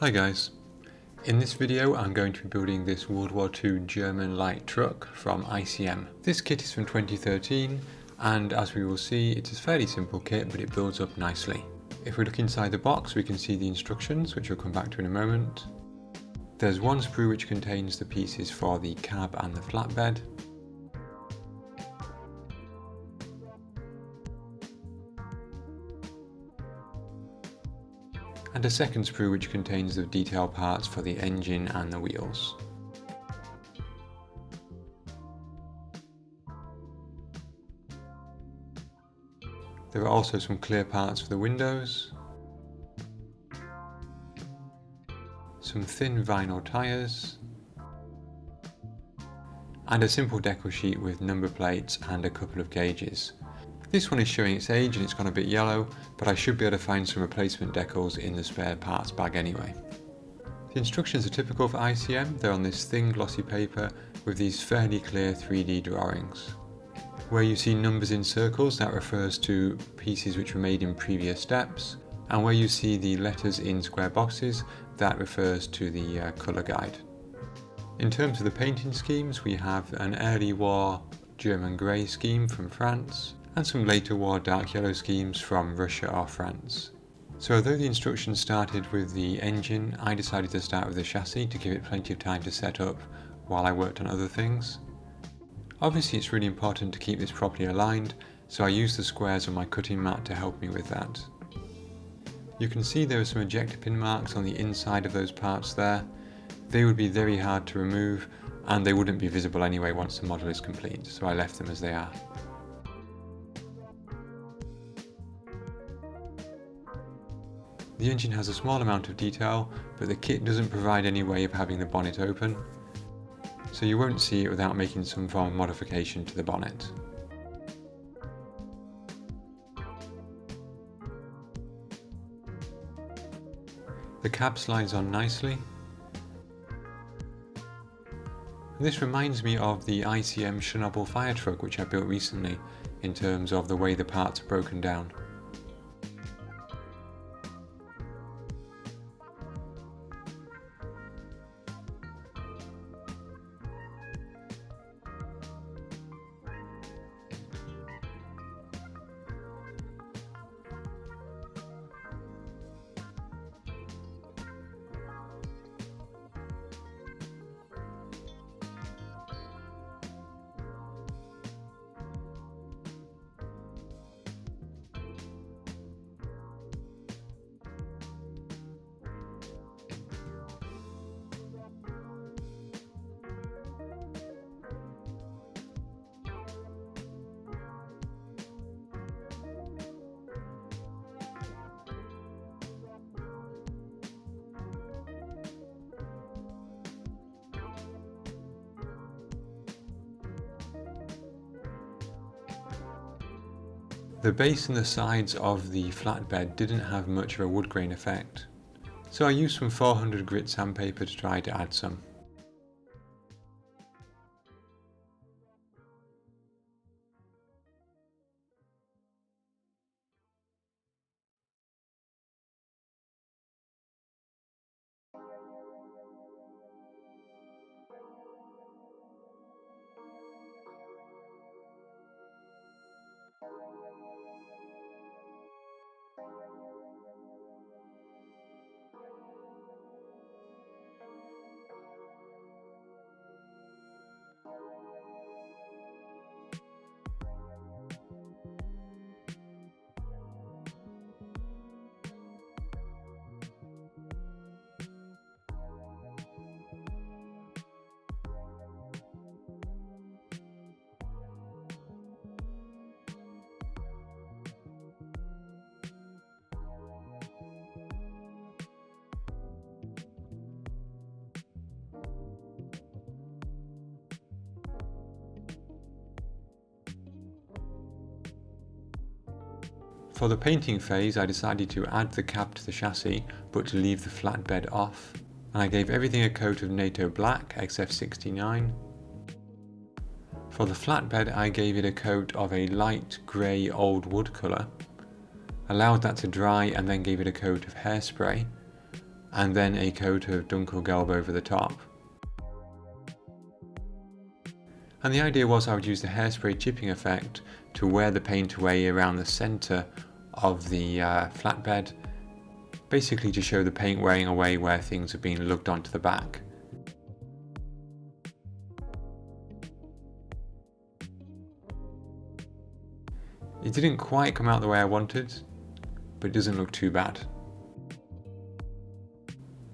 Hi guys, in this video I'm going to be building this World War II German light truck from ICM. This kit is from 2013 and as we will see it's a fairly simple kit but it builds up nicely. If we look inside the box we can see the instructions, which we'll come back to in a moment. There's one sprue which contains the pieces for the cab and the flatbed. And a second sprue which contains the detail parts for the engine and the wheels. There are also some clear parts for the windows, some thin vinyl tyres, and a simple decal sheet with number plates and a couple of gauges. This one is showing its age and it's gone a bit yellow, but I should be able to find some replacement decals in the spare parts bag anyway. The instructions are typical for ICM. They're on this thin glossy paper with these fairly clear 3D drawings. Where you see numbers in circles, that refers to pieces which were made in previous steps, and where you see the letters in square boxes, that refers to the colour guide. In terms of the painting schemes, we have an early war German grey scheme from France, and some later war dark yellow schemes from Russia or France. So although the instructions started with the engine, I decided to start with the chassis to give it plenty of time to set up while I worked on other things. Obviously it's really important to keep this properly aligned, so I used the squares on my cutting mat to help me with that. You can see there are some ejector pin marks on the inside of those parts there. They would be very hard to remove and they wouldn't be visible anyway once the model is complete, so I left them as they are. The engine has a small amount of detail, but the kit doesn't provide any way of having the bonnet open, so you won't see it without making some form of modification to the bonnet. The cab slides on nicely. And this reminds me of the ICM Chernobyl fire truck which I built recently in terms of the way the parts are broken down. The base and the sides of the flatbed didn't have much of a wood grain effect, so I used some 400 grit sandpaper to try to add some. For the painting phase I decided to add the cab to the chassis but to leave the flatbed off, and I gave everything a coat of NATO Black XF69. For the flatbed I gave it a coat of a light grey old wood colour, allowed that to dry and then gave it a coat of hairspray, and then a coat of Dunkelgelb over the top. And the idea was I would use the hairspray chipping effect to wear the paint away around the centre of the flatbed, basically to show the paint wearing away where things have been lugged onto the back. It didn't quite come out the way I wanted, but it doesn't look too bad.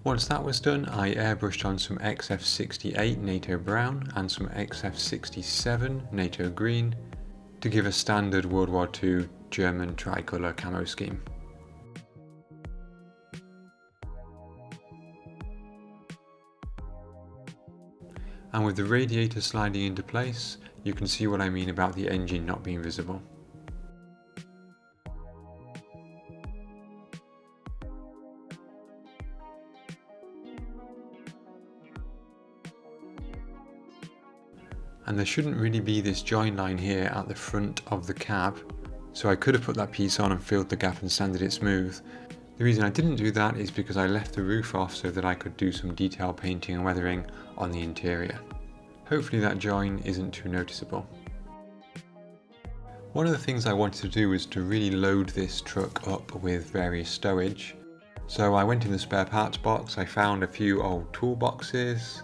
Once that was done, I airbrushed on some XF68 NATO brown and some XF67 NATO green to give a standard World War II German tricolour camo scheme. And with the radiator sliding into place, you can see what I mean about the engine not being visible. And there shouldn't really be this join line here at the front of the cab, so I could have put that piece on and filled the gap and sanded it smooth. The reason I didn't do that is because I left the roof off so that I could do some detail painting and weathering on the interior. Hopefully that join isn't too noticeable. One of the things I wanted to do was to really load this truck up with various stowage. So I went in the spare parts box, I found a few old toolboxes,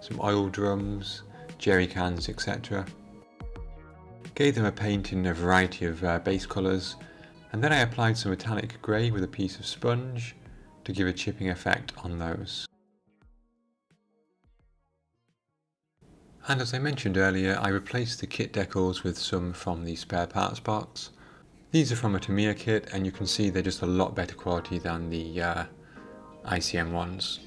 some oil drums, jerry cans, etc. Gave them a paint in a variety of base colours, and then I applied some metallic grey with a piece of sponge to give a chipping effect on those. And as I mentioned earlier, I replaced the kit decals with some from the spare parts box. These are from a Tamiya kit, and you can see they're just a lot better quality than the ICM ones.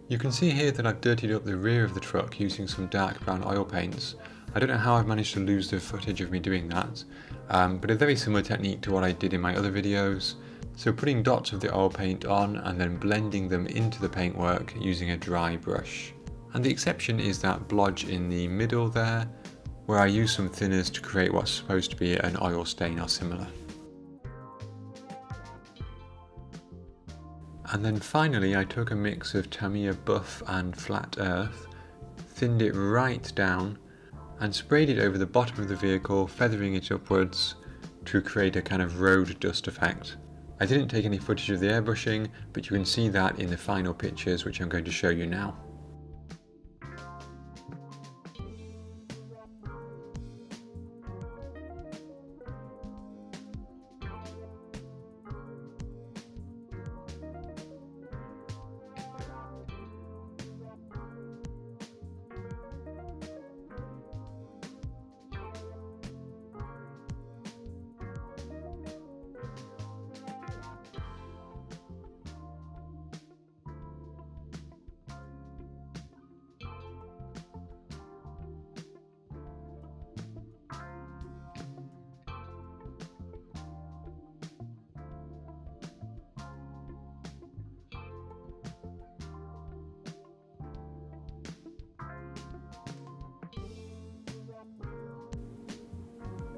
You can see here that I've dirtied up the rear of the truck using some dark brown oil paints. I don't know how I've managed to lose the footage of me doing that, but a very similar technique to what I did in my other videos. So putting dots of the oil paint on and then blending them into the paintwork using a dry brush. And the exception is that blotch in the middle there, where I use some thinners to create what's supposed to be an oil stain or similar. And then finally I took a mix of Tamiya Buff and Flat Earth, thinned it right down and sprayed it over the bottom of the vehicle, feathering it upwards to create a kind of road dust effect. I didn't take any footage of the airbrushing, but you can see that in the final pictures which I'm going to show you now.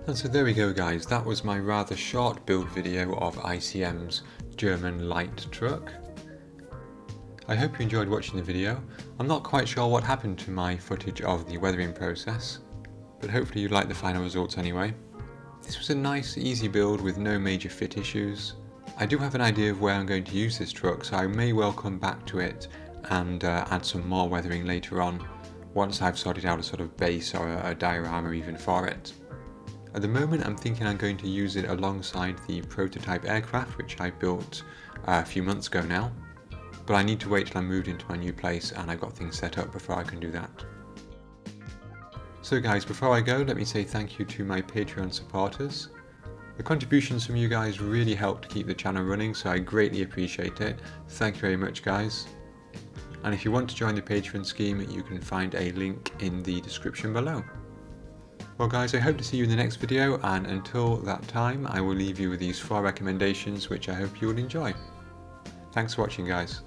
And so there we go guys, that was my rather short build video of ICM's German light truck. I hope you enjoyed watching the video. I'm not quite sure what happened to my footage of the weathering process, but hopefully you like the final results anyway. This was a nice easy build with no major fit issues. I do have an idea of where I'm going to use this truck, so I may well come back to it and add some more weathering later on, once I've sorted out a sort of base or a diorama even for it. At the moment I'm thinking I'm going to use it alongside the prototype aircraft which I built a few months ago now, but I need to wait till I'm moved into my new place and I've got things set up before I can do that. So guys, before I go, let me say thank you to my Patreon supporters. The contributions from you guys really help to keep the channel running, so I greatly appreciate it. Thank you very much guys. And if you want to join the Patreon scheme, you can find a link in the description below. Well guys, I hope to see you in the next video, and until that time I will leave you with these 4 recommendations which I hope you will enjoy. Thanks for watching guys.